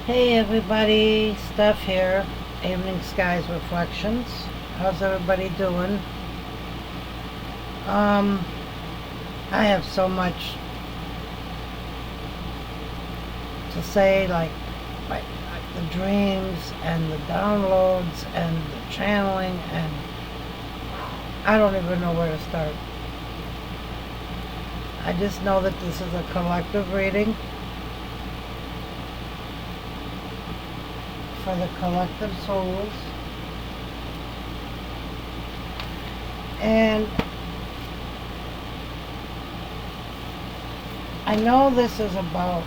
Hey everybody, Stef here, Evening Skies Reflections. How's everybody doing? I have so much to say, like the dreams and the downloads and the channeling, and I don't even know where to start. I just know that this is a collective reading for the collective souls. And I know this is about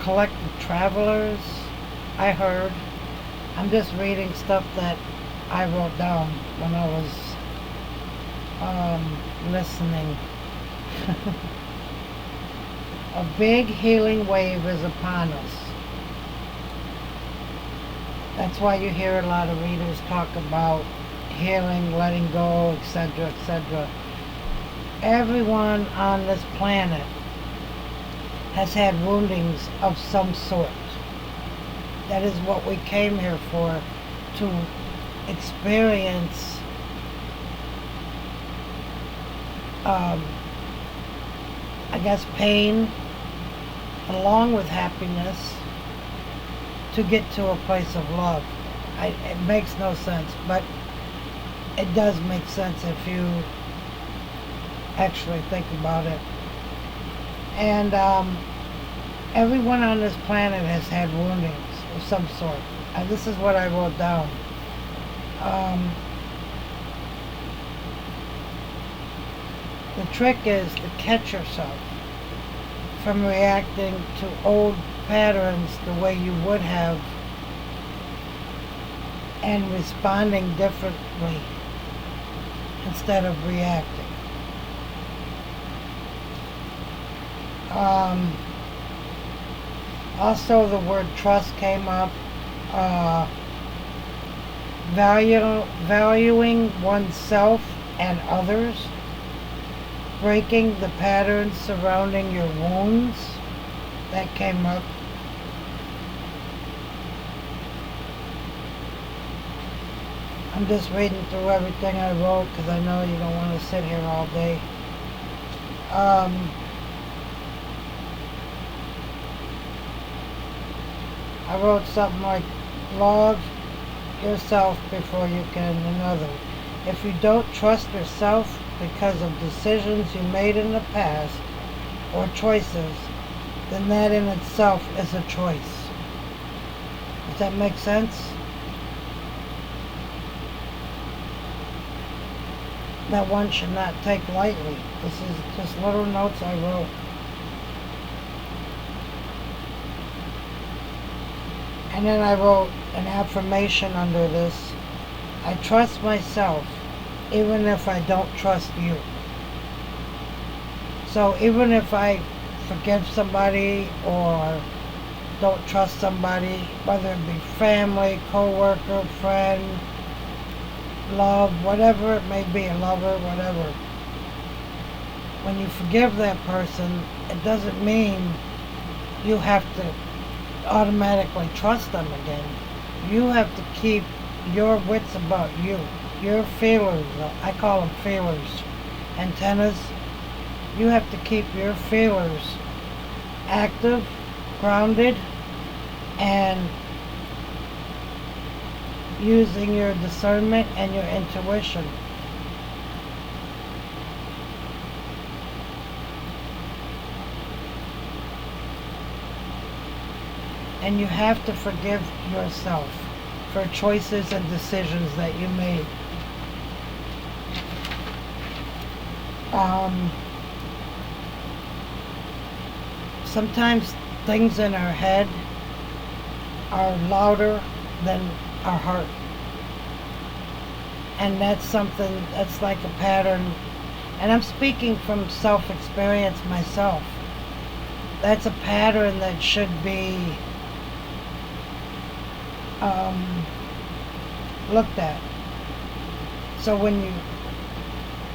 collective travelers. I heard. I'm just reading stuff that I wrote down when I was listening. A big healing wave is upon us. That's why you hear a lot of readers talk about healing, letting go, etc., etc. Everyone on this planet has had woundings of some sort. That is what we came here for, to experience pain along with happiness, to get to a place of love. It makes no sense, but it does make sense if you actually think about it. And everyone on this planet has had woundings of some sort. And this is what I wrote down. The trick is to catch yourself from reacting to old patterns the way you would have, and responding differently instead of reacting. Also, the word trust came up. Valuing oneself and others. Breaking the patterns surrounding your wounds. That came up. I'm just reading through everything I wrote because I know you don't want to sit here all day. I wrote something like, love yourself before you can another. If you don't trust yourself because of decisions you made in the past or choices, then that in itself is a choice. Does that make sense? That one should not take lightly. This is just little notes I wrote. And then I wrote an affirmation under this. I trust myself even if I don't trust you. So even if I forgive somebody or don't trust somebody, whether it be family, co-worker, friend, love, whatever it may be, a lover, whatever. When you forgive that person, it doesn't mean you have to automatically trust them again. You have to keep your wits about you, your feelers. I call them feelers, antennas. You have to keep your feelers active, grounded, and using your discernment and your intuition. And you have to forgive yourself for choices and decisions that you made. Sometimes things in our head are louder than our heart. And that's something that's like a pattern. And I'm speaking from self-experience myself. That's a pattern that should be looked at. So when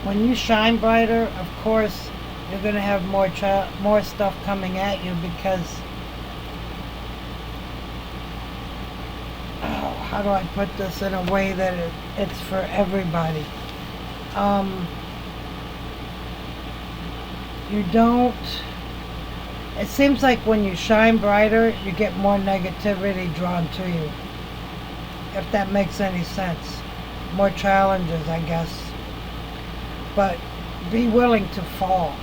you shine brighter, of course, you're going to have more stuff coming at you because how do I put this in a way that it's for everybody? You don't, it seems like when you shine brighter, you get more negativity drawn to you. If that makes any sense. More challenges, I guess. But be willing to fall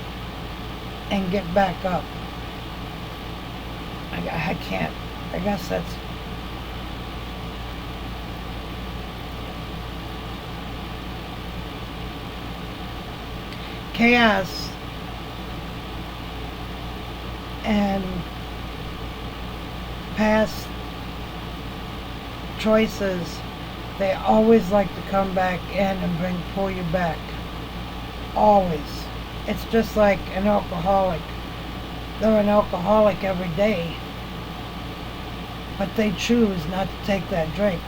and get back up. I can't. I guess that's... Chaos and past choices, they always like to come back in and pull you back. Always. It's just like an alcoholic. They're an alcoholic every day, but they choose not to take that drink.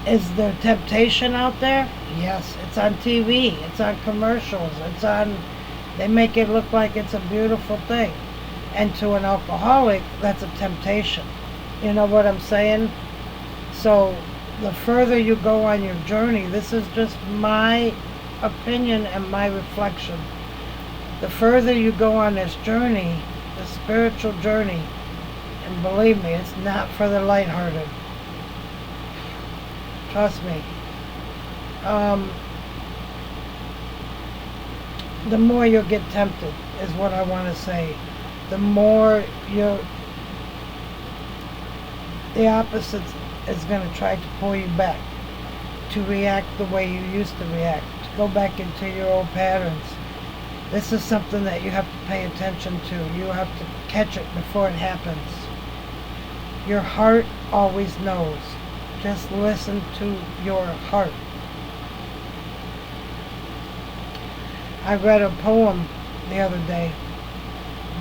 Is there temptation out there? Yes. It's on TV. It's on commercials. They make it look like it's a beautiful thing. And to an alcoholic, that's a temptation. You know what I'm saying? So the further you go on your journey, this is just my opinion and my reflection. The further you go on this journey, the spiritual journey, and believe me, it's not for the lighthearted. Trust me. The more you'll get tempted, is what I want to say. The more the opposite is going to try to pull you back, to react the way you used to react, to go back into your old patterns. This is something that you have to pay attention to. You have to catch it before it happens. Your heart always knows. Just listen to your heart. I read a poem the other day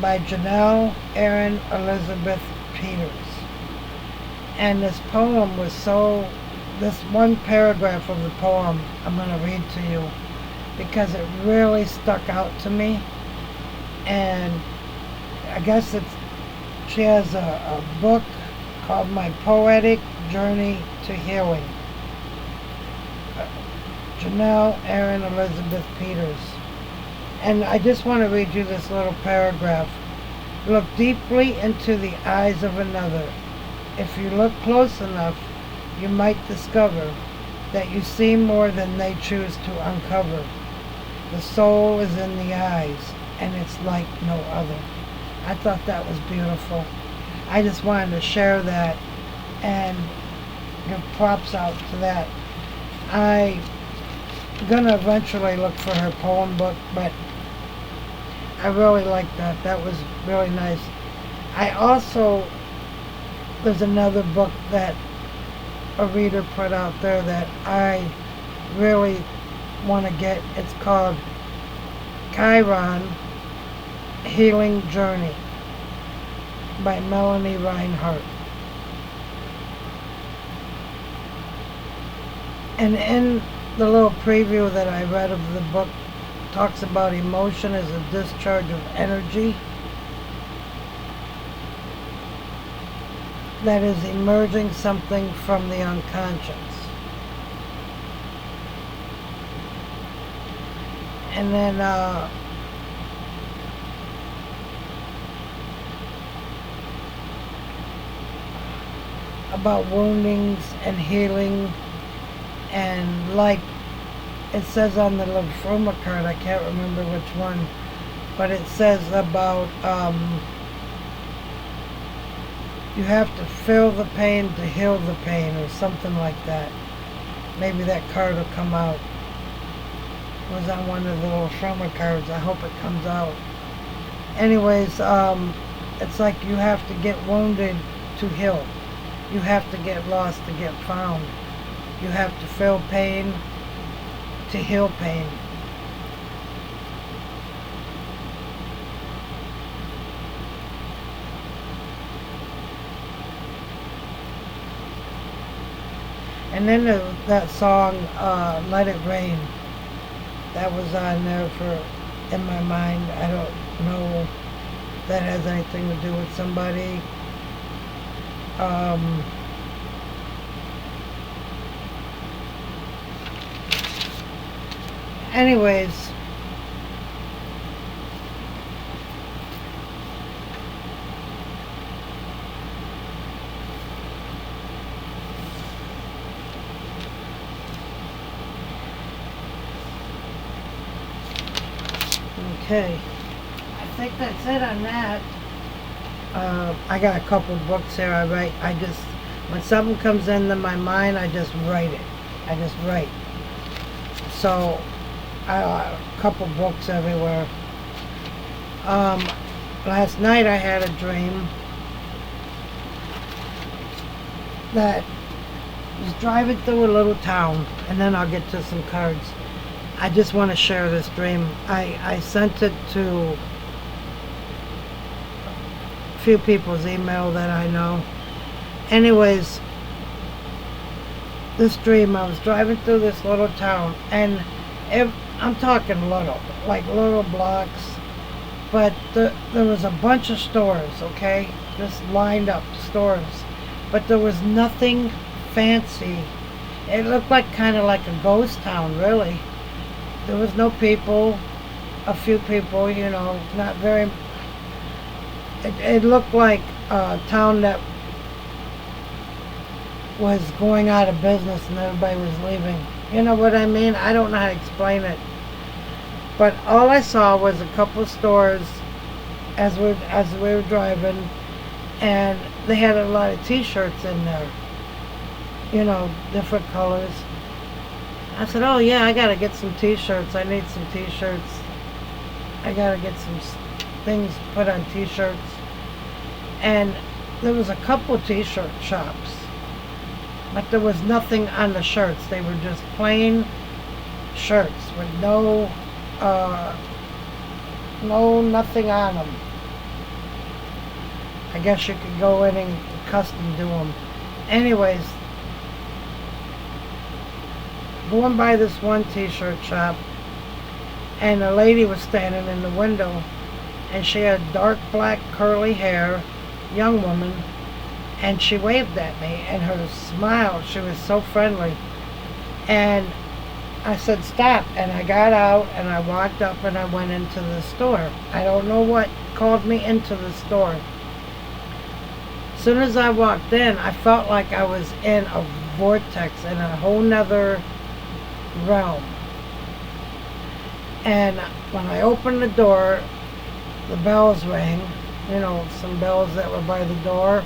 by Janelle Erin Elizabeth Peters. And this poem was this one paragraph of the poem I'm going to read to you because it really stuck out to me. And I guess she has a book called My Poetic Journey to Healing. Janelle Erin Elizabeth Peters. And I just want to read you this little paragraph. Look deeply into the eyes of another. If you look close enough, you might discover that you see more than they choose to uncover. The soul is in the eyes, and it's like no other. I thought that was beautiful. I just wanted to share that and give props out to that. I'm going to eventually look for her poem book, but I really liked that. That was really nice. There's another book that a reader put out there that I really want to get. It's called Chiron Healing Journey by Melanie Reinhardt. And in the little preview that I read of the book, talks about emotion as a discharge of energy that is emerging something from the unconscious. And then about woundings and healing, and like it says on the lymphoma card, I can't remember which one, but it says about you have to feel the pain to heal the pain, or something like that. Maybe that card will come out. It was on one of the little lymphoma cards. I hope it comes out. Anyways, it's like you have to get wounded to heal. You have to get lost to get found. You have to feel pain to heal pain. And then that song, Let It Rain, that was on there in my mind. I don't know if that has anything to do with somebody. Anyways, okay, I think that's it on that. I got a couple books here. When something comes into my mind, I just write it. I just write. So, a couple books everywhere. Last night I had a dream that I was driving through a little town, and then I'll get to some cards. I just want to share this dream. I sent it to a few people's email that I know. Anyways, this dream, I was driving through this little town, and I'm talking little, like little blocks, but there was a bunch of stores, okay, just lined up stores, but there was nothing fancy. It looked like kind of like a ghost town, really. There was no people, a few people, you know, not very. It looked like a town that was going out of business and everybody was leaving. You know what I mean? I don't know how to explain it. But all I saw was a couple stores as we were driving, and they had a lot of t-shirts in there. You know, different colors. I said, oh yeah, I gotta get some t-shirts. I need some t-shirts. I gotta get some things put on t-shirts. And there was a couple t-shirt shops, but there was nothing on the shirts. They were just plain shirts with no nothing on them. I guess you could go in and custom do them. Anyways, going by this one t-shirt shop, and a lady was standing in the window, and she had dark black curly hair, young woman, and she waved at me, and her smile, she was so friendly. And I said stop, and I got out and I walked up and I went into the store. I don't know what called me into the store. As soon as I walked in, I felt like I was in a vortex, in a whole nother realm. And when I opened the door, the bells rang, you know, some bells that were by the door.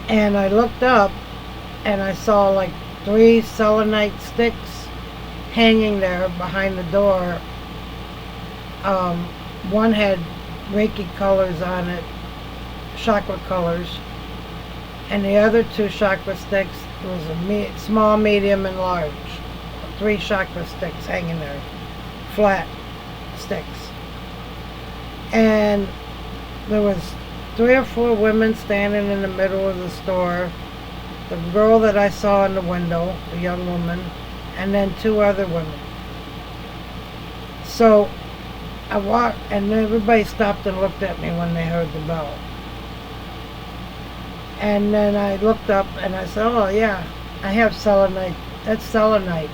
And I looked up and I saw like 3 selenite sticks hanging there behind the door. One had Reiki colors on it, chakra colors, and the other 2 chakra sticks was a small, medium, and large. 3 chakra sticks hanging there, flat sticks. And there was 3 or 4 women standing in the middle of the store. The girl that I saw in the window, the young woman, and then 2 other women. So I walked, and everybody stopped and looked at me when they heard the bell. And then I looked up and I said, oh yeah, I have selenite. That's selenite.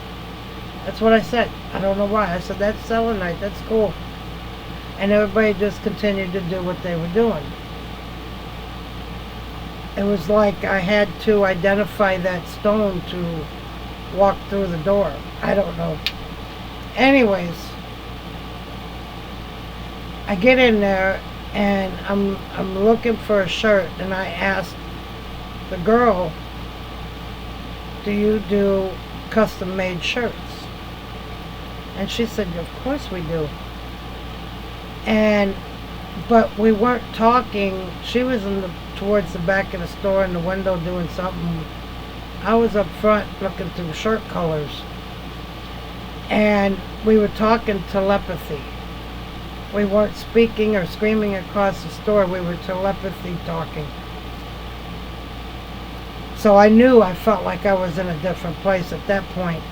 That's what I said. I don't know why. I said, that's selenite. That's cool. And everybody just continued to do what they were doing. It was like I had to identify that stone to walk through the door. I don't know. Anyways, I get in there and I'm looking for a shirt, and I asked the girl, do you do custom made shirts? And she said, of course we do. But we weren't talking. She was towards the back of the store in the window doing something. I was up front looking through shirt colors. And we were talking telepathy. We weren't speaking or screaming across the store. We were telepathy talking. So I felt like I was in a different place at that point.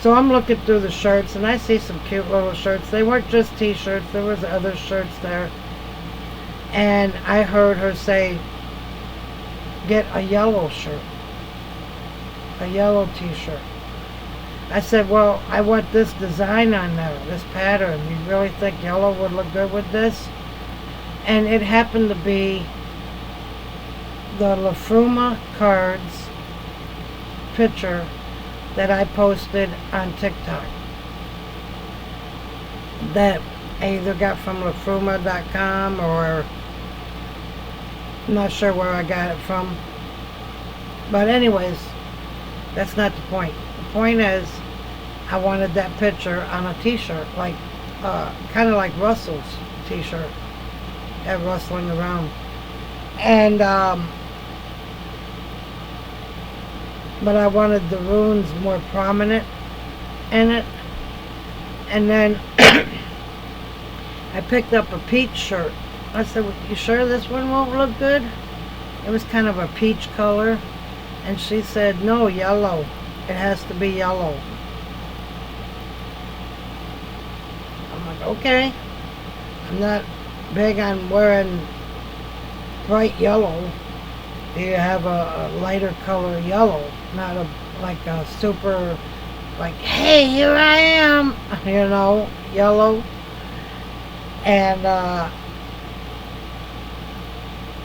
So I'm looking through the shirts, and I see some cute little shirts. They weren't just t-shirts. There was other shirts there. And I heard her say, get a yellow shirt, a yellow t-shirt. I said, well, I want this design on there, this pattern. You really think yellow would look good with this? And it happened to be the La Fruma cards picture that I posted on TikTok. That I either got from lafruma.com or I'm not sure where I got it from. But anyways, that's not the point. The point is, I wanted that picture on a t-shirt, like kind of like Russell's t-shirt at Rustling Around. And but I wanted the runes more prominent in it. And then I picked up a peach shirt. I said, well, you sure this one won't look good? It was kind of a peach color. And she said, no, yellow. It has to be yellow. I'm like, okay. I'm not big on wearing bright yellow. Do you have a lighter color yellow? Not like a super, like, hey, here I am, you know, yellow. And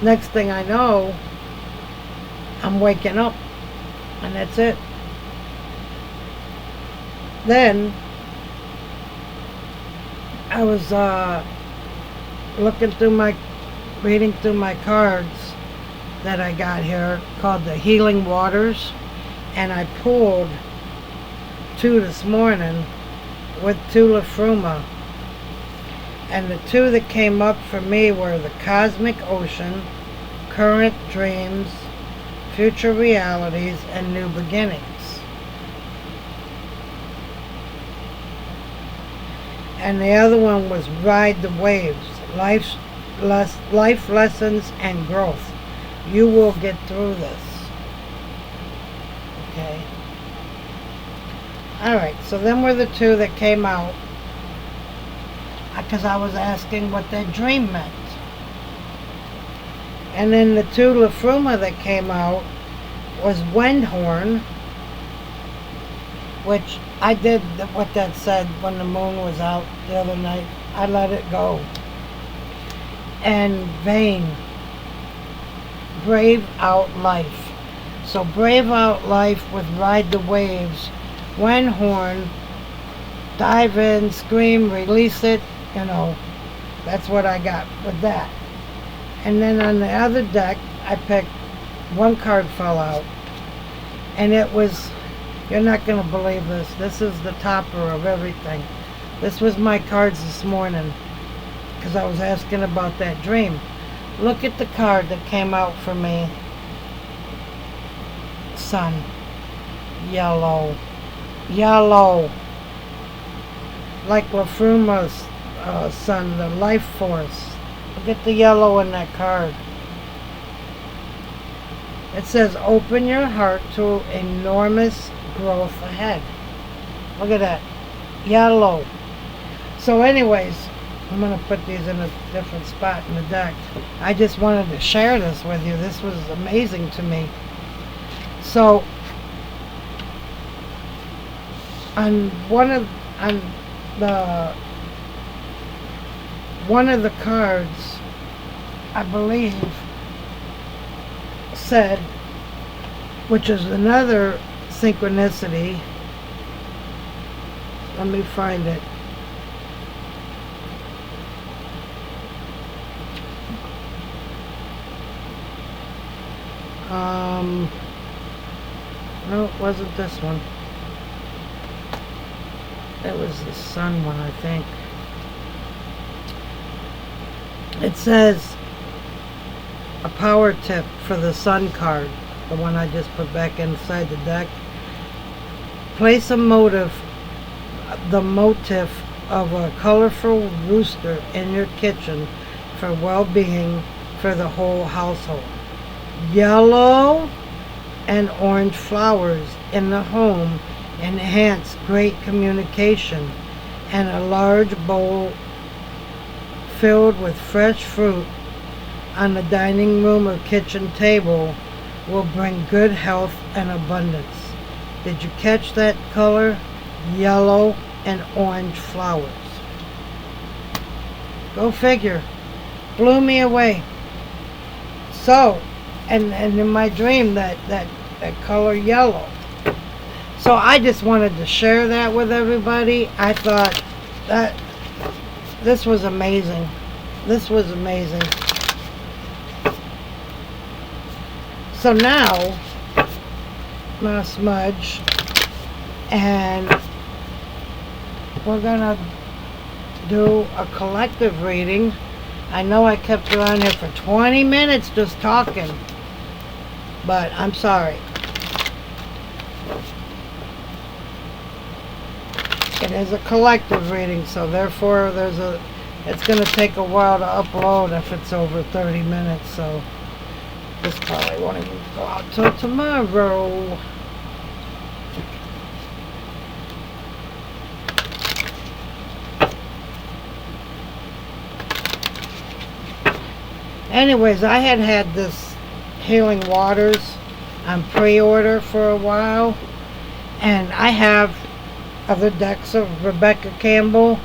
next thing I know, I'm waking up, and that's it. Then I was reading through my cards that I got here called the Healing Waters, and I pulled 2 this morning with 2 La Fruma. And the 2 that came up for me were the Cosmic Ocean, Current Dreams, Future Realities, and New Beginnings. And the other one was Ride the Waves, Life Lessons and Growth. You will get through this. Okay. Alright, so them were the 2 that came out. Because I was asking what that dream meant. And then the 2 La Fruma that came out was Wendhorn, which I did what that said when the moon was out the other night. I let it go. And Vain, Brave Out Life. So Brave Out Life with Ride the Waves. Wendhorn, dive in, scream, release it. You know, that's what I got with that. And then on the other deck, I picked, 1 card fell out. And it was, you're not going to believe this. This is the topper of everything. This was my cards this morning, because I was asking about that dream. Look at the card that came out for me. Sun. Yellow. Yellow. Like La Fruma's sun, the life force. Look at the yellow in that card. It says, open your heart to enormous growth ahead. Look at that. Yellow. So anyways, I'm going to put these in a different spot in the deck. I just wanted to share this with you. This was amazing to me. So, on one of the cards, I believe, said, which is another synchronicity. Let me find it. No, it wasn't this one. It was the sun one, I think. It says a power tip for the sun card, the one I just put back inside the deck. Place the motif of a colorful rooster in your kitchen for well-being for the whole household. Yellow and orange flowers in the home enhance great communication, and a large bowl filled with fresh fruit on the dining room or kitchen table will bring good health and abundance. Did you catch that color? Yellow and orange flowers. Go figure. Blew me away. So, and in my dream, that color yellow. So I just wanted to share that with everybody. I thought that this was amazing. This was amazing. So now, I'm going to smudge, and we're going to do a collective reading. I know I kept you on here for 20 minutes just talking, but I'm sorry. It is a collective reading, so therefore it's going to take a while to upload if it's over 30 minutes, so this probably won't even go out till tomorrow. Anyways, I had this Healing Waters on pre-order for a while, and I have other decks of Rebecca Campbell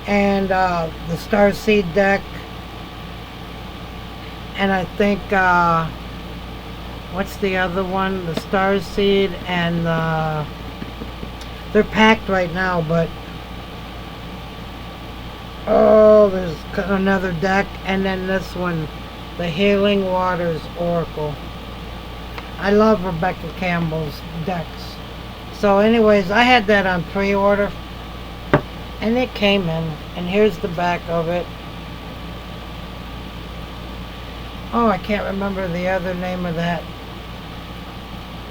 and the Starseed deck, and I think what's the other one? The Starseed and they're packed right now, but there's another deck, and then this one, the Healing Waters Oracle. I love Rebecca Campbell's decks. So anyways, I had that on pre-order, and it came in, and here's the back of it. Oh, I can't remember the other name of the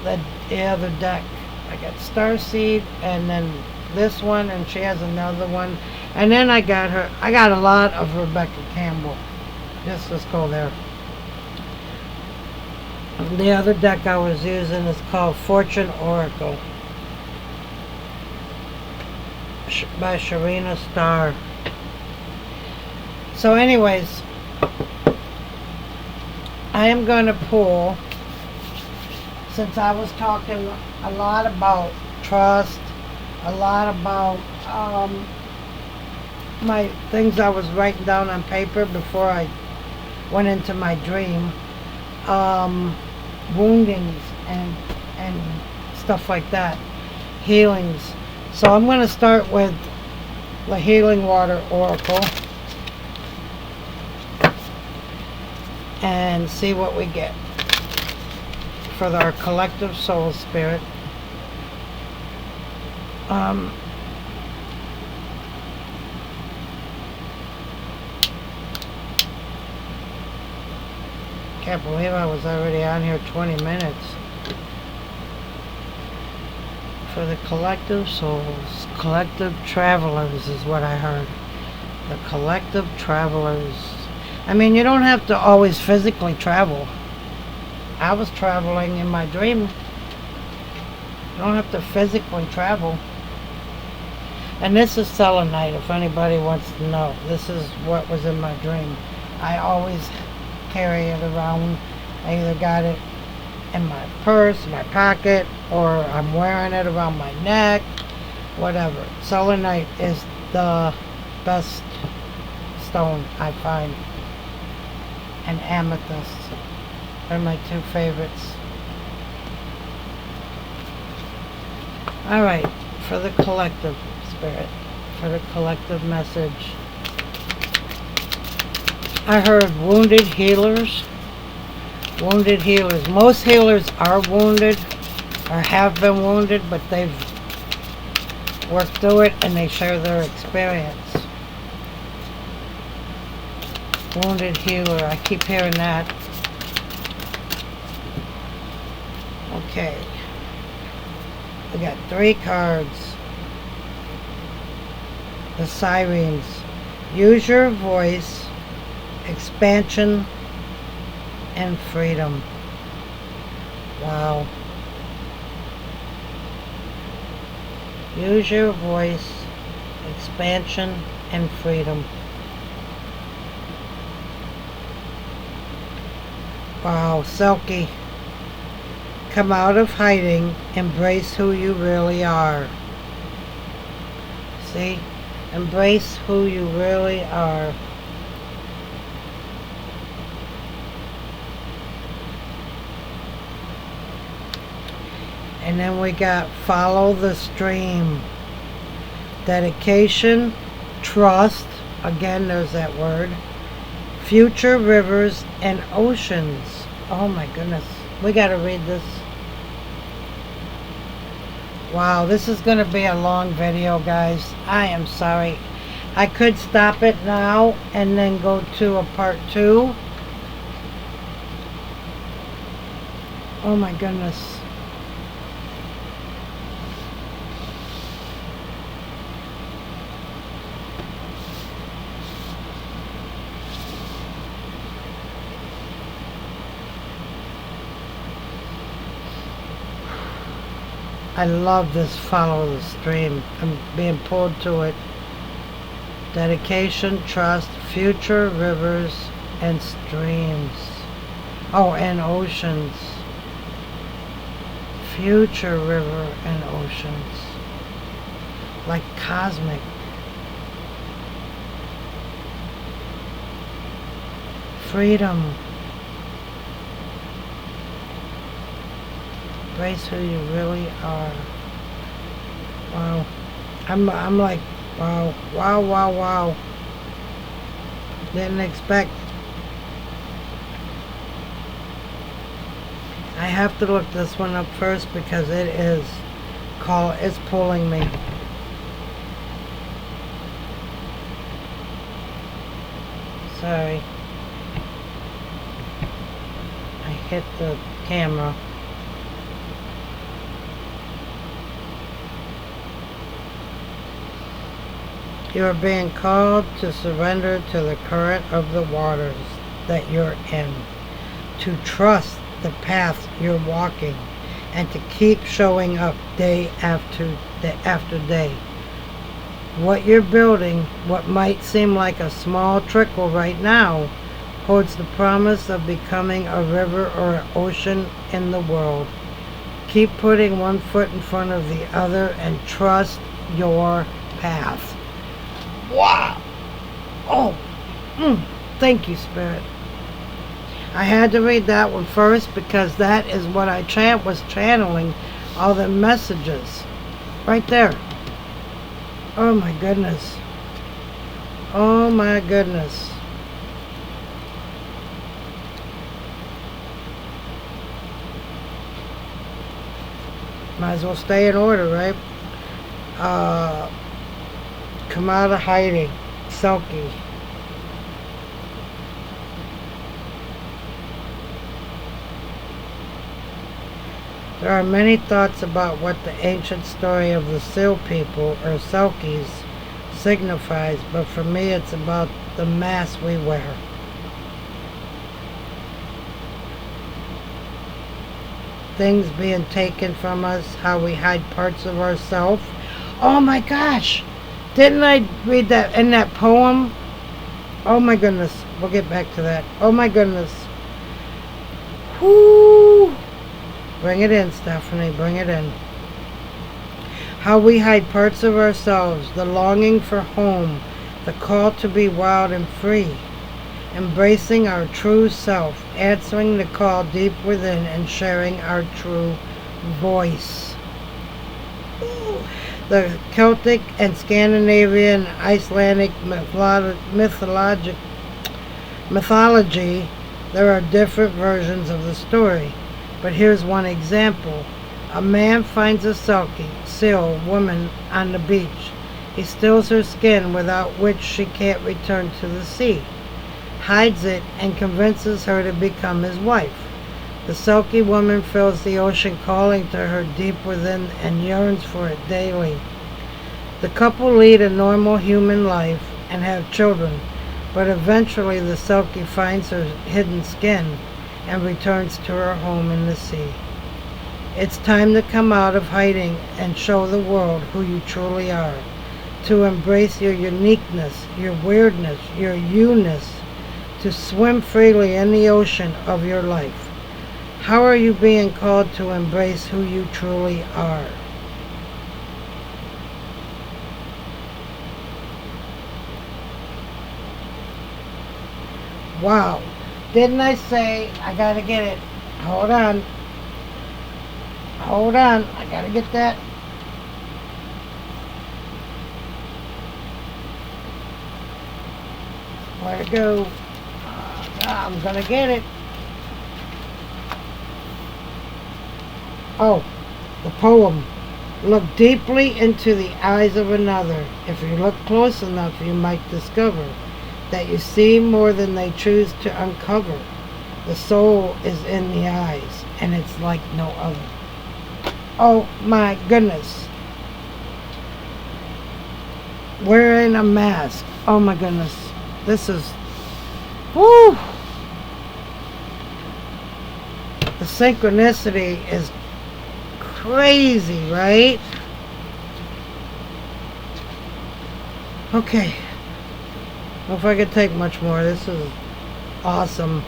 other deck. I got Starseed, and then this one, and she has another one. And then I got a lot of Rebecca Campbell. Let's go there. The other deck I was using is called Fortune Oracle by Sharina Starr. So anyways, I am going to pull, since I was talking a lot about trust, a lot about my things I was writing down on paper before I went into my dream, woundings and stuff like that, healings. So I'm going to start with the Healing Water Oracle and see what we get for our collective soul spirit. Can't believe I was already on here 20 minutes. For the collective souls, collective travelers is what I heard. The collective travelers. I mean, you don't have to always physically travel. I was traveling in my dream. You don't have to physically travel. And this is selenite, if anybody wants to know. This is what was in my dream. I always carry it around. I either got it in my purse, my pocket, or I'm wearing it around my neck, whatever. Selenite is the best stone I find. And amethyst are my two favorites. Alright, for the collective spirit, for the collective message, I heard wounded healers. Wounded healers. Most healers are wounded or have been wounded, but they've worked through it and they share their experience. Wounded healer. I keep hearing that. Okay. We got 3 cards. The Sirens. Use your voice, expansion, and freedom. Wow. Use your voice, expansion, and freedom. Wow, Selkie. Come out of hiding. Embrace who you really are. See? Embrace who you really are. And then we got follow the stream. Dedication, trust. Again, there's that word. Future rivers and oceans. Oh my goodness. We got to read this. Wow, this is going to be a long video, guys. I am sorry. I could stop it now and then go to a part 2. Oh my goodness. I love this follow the stream. I'm being pulled to it. Dedication, trust, future rivers and streams. Oh, and oceans. Future river and oceans. Like cosmic. Freedom. Embrace who you really are. Wow. I'm like, wow, wow, wow, wow. Didn't expect. I have to look this one up first because it's pulling me. Sorry. I hit the camera. You are being called to surrender to the current of the waters that you're in, to trust the path you're walking, and to keep showing up day after day. What you're building, what might seem like a small trickle right now, holds the promise of becoming a river or an ocean in the world. Keep putting one foot in front of the other and trust your path. Wow. Oh. Thank you, Spirit. I had to read that one first because that is what I was channeling. All the messages. Right there. Oh my goodness. Oh my goodness. Might as well stay in order, right? Come out of hiding. Selkie. There are many thoughts about what the ancient story of the Seal people, or Selkies, signifies, but for me it's about the mask we wear. Things being taken from us, how we hide parts of ourselves. Oh my gosh! Didn't I read that in that poem? Oh my goodness. We'll get back to that. Oh my goodness. Whoo! Bring it in, Stephanie. Bring it in. How we hide parts of ourselves, the longing for home, the call to be wild and free, embracing our true self, answering the call deep within, and sharing our true voice. The Celtic and Scandinavian Icelandic mythology, there are different versions of the story. But here's one example. A man finds a seal woman on the beach. He steals her skin, without which she can't return to the sea, hides it, and convinces her to become his wife. The Selkie woman feels the ocean calling to her deep within and yearns for it daily. The couple lead a normal human life and have children, but eventually the Selkie finds her hidden skin and returns to her home in the sea. It's time to come out of hiding and show the world who you truly are, to embrace your uniqueness, your weirdness, your you-ness, to swim freely in the ocean of your life. How are you being called to embrace who you truly are? Wow. Didn't I say I gotta get it? Hold on. Hold on. I gotta get that. Where to go? I'm gonna get it. Oh, the poem. Look deeply into the eyes of another. If you look close enough, you might discover that you see more than they choose to uncover. The soul is in the eyes, and it's like no other. Oh my goodness. Wearing a mask. Oh my goodness. This is, woo! The synchronicity is crazy, right? Okay. I don't know if I could take much more. This is awesome.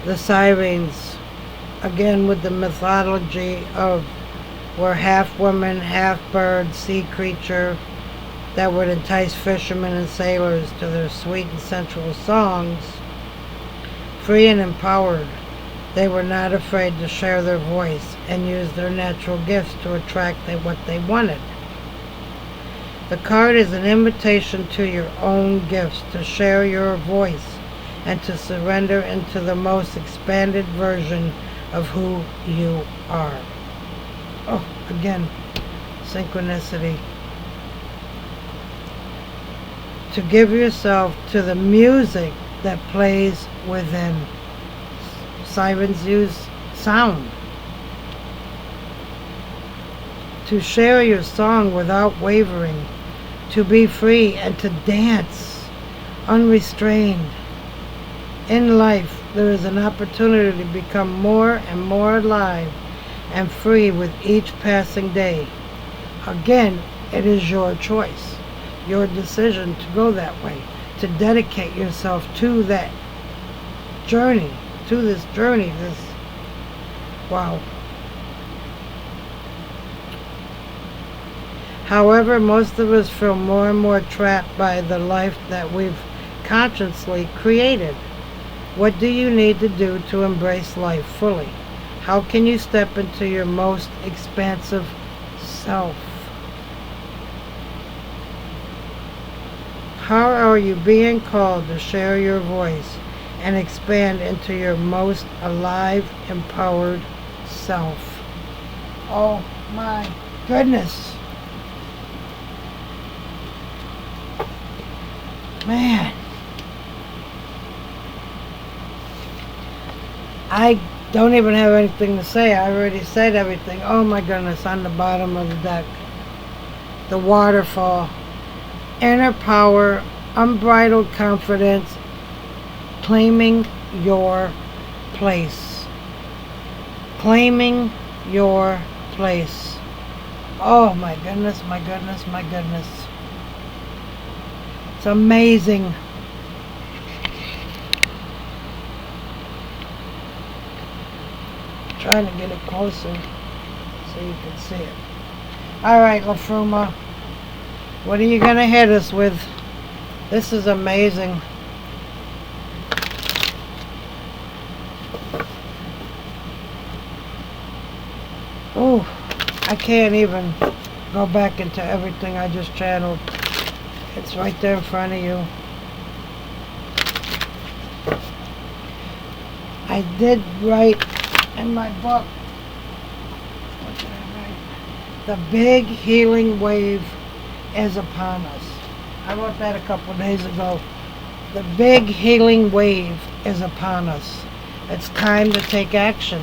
The sirens, again with the mythology of we're half woman, half bird, sea creature that would entice fishermen and sailors to their sweet and sensual songs. Free and empowered, they were not afraid to share their voice and use their natural gifts to attract what they wanted. The card is an invitation to your own gifts, to share your voice, and to surrender into the most expanded version of who you are. Oh, again, synchronicity. To give yourself to the music that plays within. Sirens use sound. To share your song without wavering. To be free and to dance unrestrained. In life, there is an opportunity to become more and more alive and free with each passing day. Again, it is your choice, your decision to go that way, to dedicate yourself to that journey, this, wow. However, most of us feel more and more trapped by the life that we've consciously created. What do you need to do to embrace life fully? How can you step into your most expansive self? How are you being called to share your voice and expand into your most alive, empowered self? Oh my goodness. Man. I don't even have anything to say. I already said everything. Oh my goodness, on the bottom of the deck. The waterfall. Inner power, unbridled confidence, claiming your place. Claiming your place. Oh my goodness, my goodness, my goodness. It's amazing. Trying to get it closer so you can see it. Alright, La Fruma. What are you going to hit us with? This is amazing. Oh, I can't even go back into everything I just channeled. It's right there in front of you. I did write in my book, what did I write? The big healing wave is upon us. I wrote that a couple of days ago. The big healing wave is upon us. It's time to take action.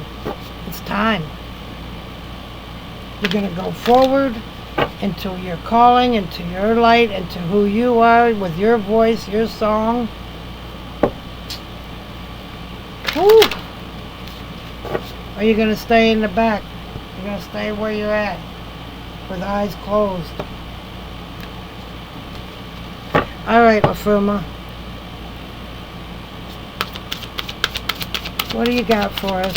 It's time. You're going to go forward into your calling, into your light, into who you are with your voice, your song. Woo! Or are you going to stay in the back? You're going to stay where you're at with eyes closed. Alright, La Fruma. What do you got for us?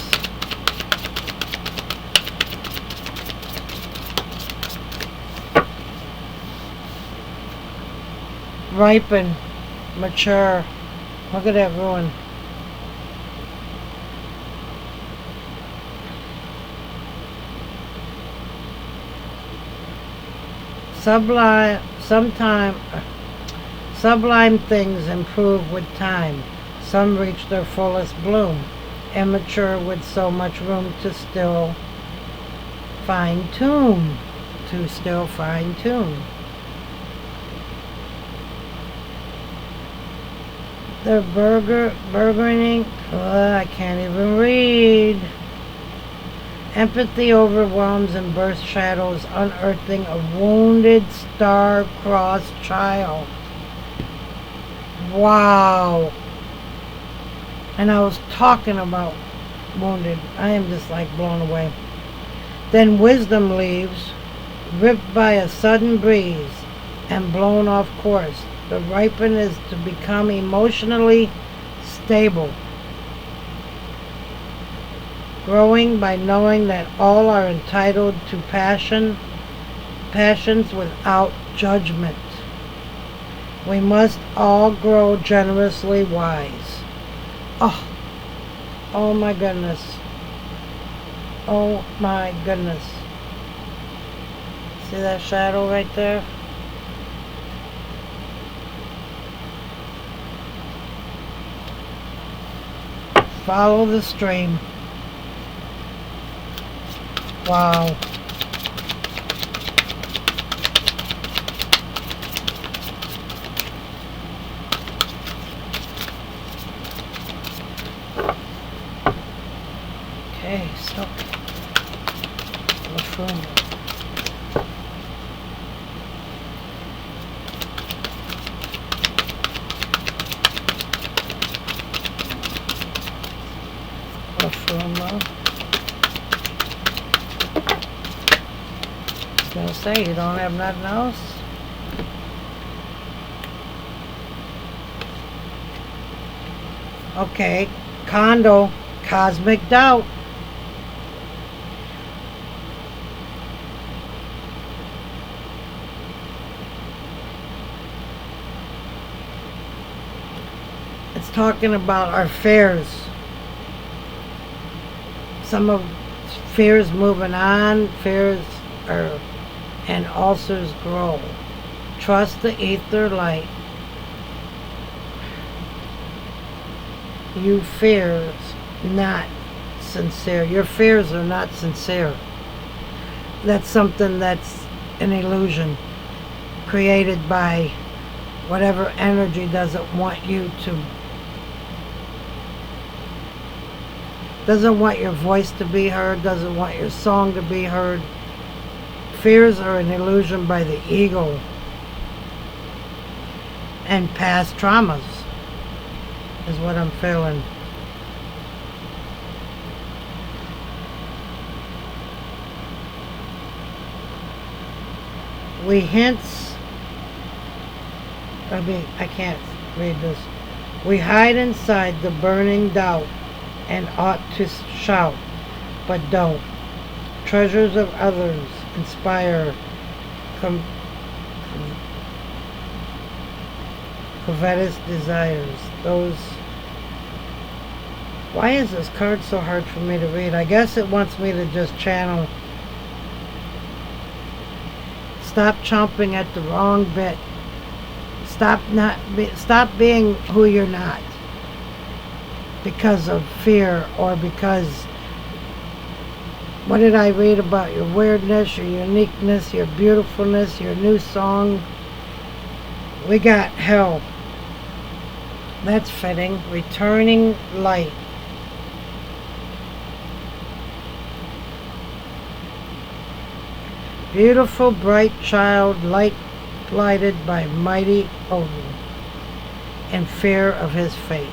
Ripen, mature. Look at that ruin. Sublime things improve with time. Some reach their fullest bloom. Immature with so much room to still fine-tune. They're burgeoning. I can't even read. Empathy overwhelms and bursts shadows, unearthing a wounded, star-crossed child. Wow. And I was talking about wounded. I am just like blown away. Then wisdom leaves, ripped by a sudden breeze and blown off course. The ripen is to become emotionally stable, growing by knowing that all are entitled to passions without judgment. We must all grow generously wise. Oh my goodness. Oh my goodness. See that shadow right there? Follow the stream. Wow. Okay, stop. The phone. I was gonna say, you don't have nothing else? Okay, condo, cosmic doubt. It's talking about our fears. Some of fears moving on, fears are, and ulcers grow. Trust the ether light. You fears not sincere. Your fears are not sincere. That's something that's an illusion created by whatever energy doesn't want you to, doesn't want your voice to be heard, doesn't want your song to be heard. Fears are an illusion by the ego and past traumas is what I'm feeling. We hints, I can't read this. We hide inside the burning doubt and ought to shout, but don't. Treasures of others inspire covetous desires. Those. Why is this card so hard for me to read? I guess it wants me to just channel. Stop chomping at the wrong bit. Stop being who you're not because of fear, or because, what did I read about your weirdness, your uniqueness, your beautifulness, your new song? We got hell. That's fitting. Returning light. Beautiful, bright child, lighted by mighty Odin, in fear of his fate.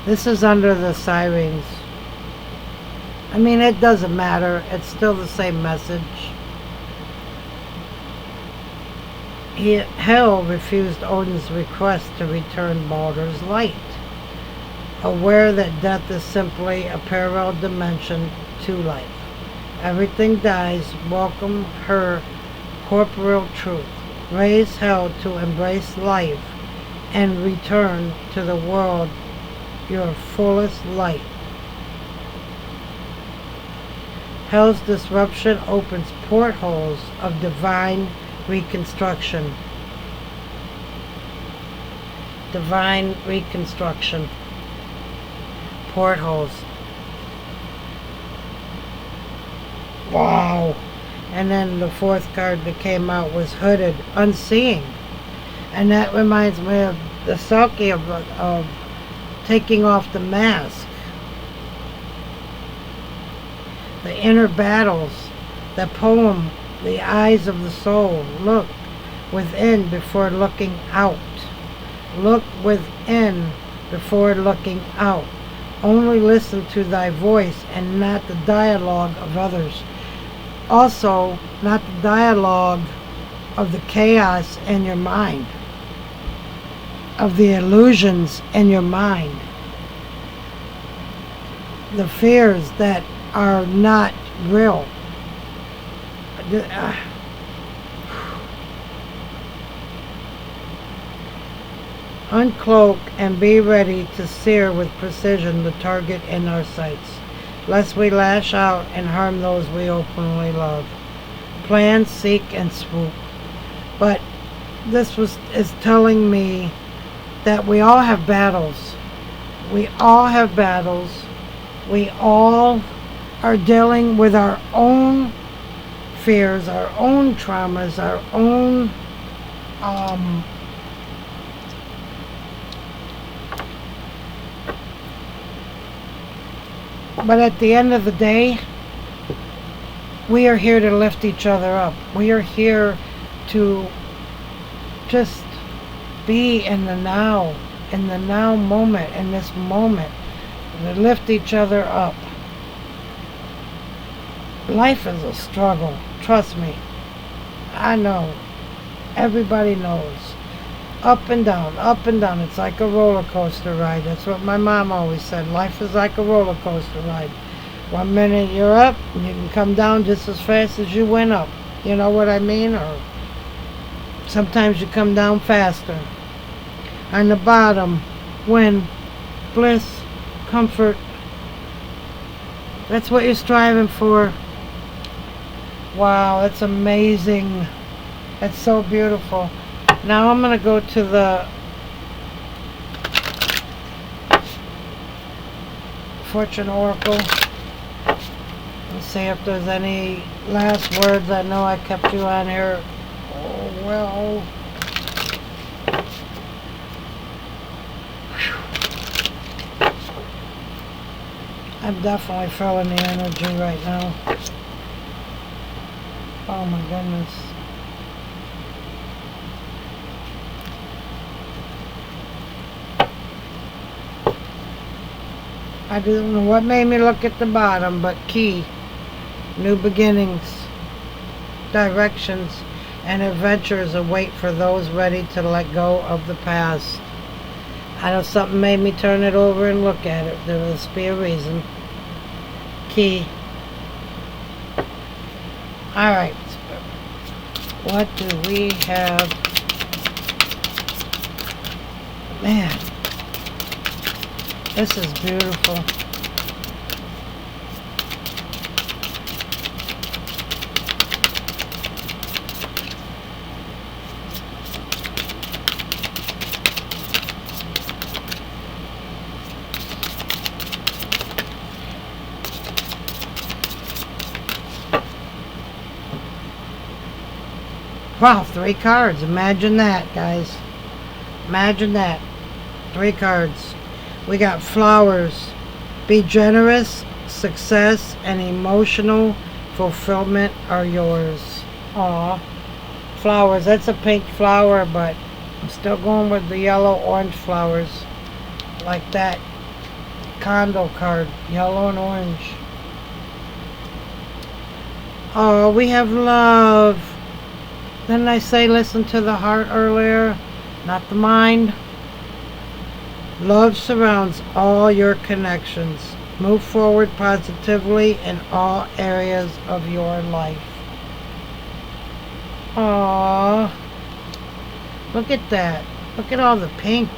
This is under the sirens. I mean, it doesn't matter. It's still the same message. Hell refused Odin's request to return Baldur's light. aware that death is simply a parallel dimension to life. Everything dies. Welcome her corporeal truth. Raise hell to embrace life and return to the world your fullest light. Hell's disruption opens portholes of divine reconstruction. Divine reconstruction. Portholes. Wow. And then the fourth card that came out was hooded, unseeing. And that reminds me of the Selkie of taking off the mask. The inner battles, the poem, the eyes of the soul. Look within before looking out. Look within before looking out. Only listen to thy voice and not the dialogue of others. Also, not the dialogue of the chaos in your mind, of the illusions in your mind, the fears that are not real. Uncloak and be ready to sear with precision the target in our sights, lest we lash out and harm those we openly love. Plan, seek, and swoop. But this is telling me that we all have battles. We all have battles. We all are dealing with our own fears, our own traumas, our own but at the end of the day, we are here to lift each other up. We are here to just be in the now moment, in this moment, to lift each other up. Life is a struggle, trust me. I know. Everybody knows. Up and down, up and down. It's like a roller coaster ride. That's what my mom always said. Life is like a roller coaster ride. 1 minute you're up, and you can come down just as fast as you went up. You know what I mean? Or sometimes you come down faster. On the bottom, when bliss, comfort, that's what you're striving for. Wow, that's amazing. That's so beautiful. Now I'm going to go to the Fortune Oracle and see if there's any last words. I know I kept you on here. Oh, well. I'm definitely feeling the energy right now. Oh my goodness. I don't know what made me look at the bottom, but key, new beginnings, directions, and adventures await for those ready to let go of the past. I know something made me turn it over and look at it. There must be a reason. Key. Alright. What do we have? Man. This is beautiful. Wow, 3 cards. Imagine that, guys. Imagine that. 3 cards. We got flowers. Be generous, success, and emotional fulfillment are yours. Aw. Flowers. That's a pink flower, but I'm still going with the yellow-orange flowers. Like that condo card. Yellow and orange. Oh, we have love. Didn't I say listen to the heart earlier? Not the mind. Love surrounds all your connections. Move forward positively in all areas of your life. Aww. Look at that. Look at all the pink.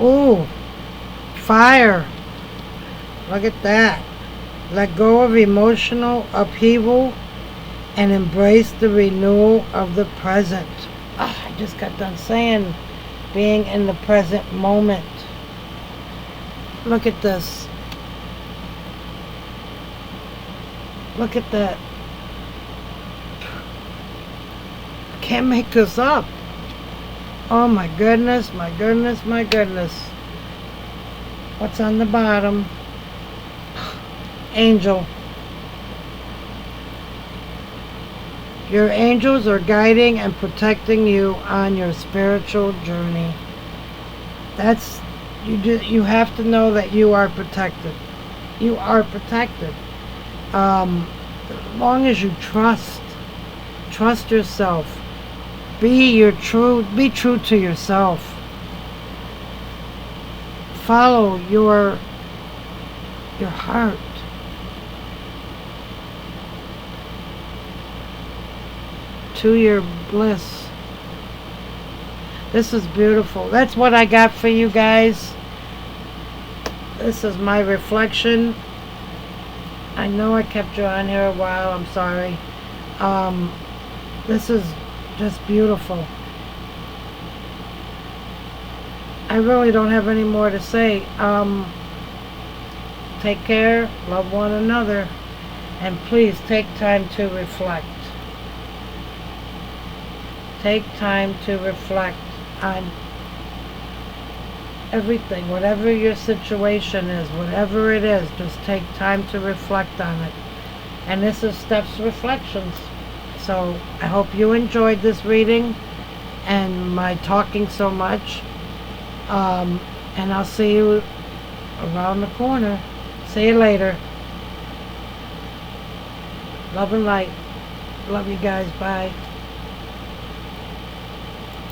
Ooh. Fire. Look at that. Let go of emotional upheaval and embrace the renewal of the present. I just got done saying being in the present moment. Look at this. Look at that. I can't make this up. Oh my goodness, my goodness, my goodness. What's on the bottom? Angel. Your angels are guiding and protecting you on your spiritual journey. That's you have to know that you are protected. You are protected. As long as you trust yourself. Be true to yourself. Follow your heart. To your bliss. This is beautiful. That's what I got for you guys. This is my reflection. I know I kept you on here a while. I'm sorry. This is just beautiful. I really don't have any more to say. Take care. Love one another. And please take time to reflect. Take time to reflect on everything, whatever your situation is, whatever it is, just take time to reflect on it. And this is Stef's Reflections. So I hope you enjoyed this reading and my talking so much. And I'll see you around the corner. See you later. Love and light. Love you guys. Bye.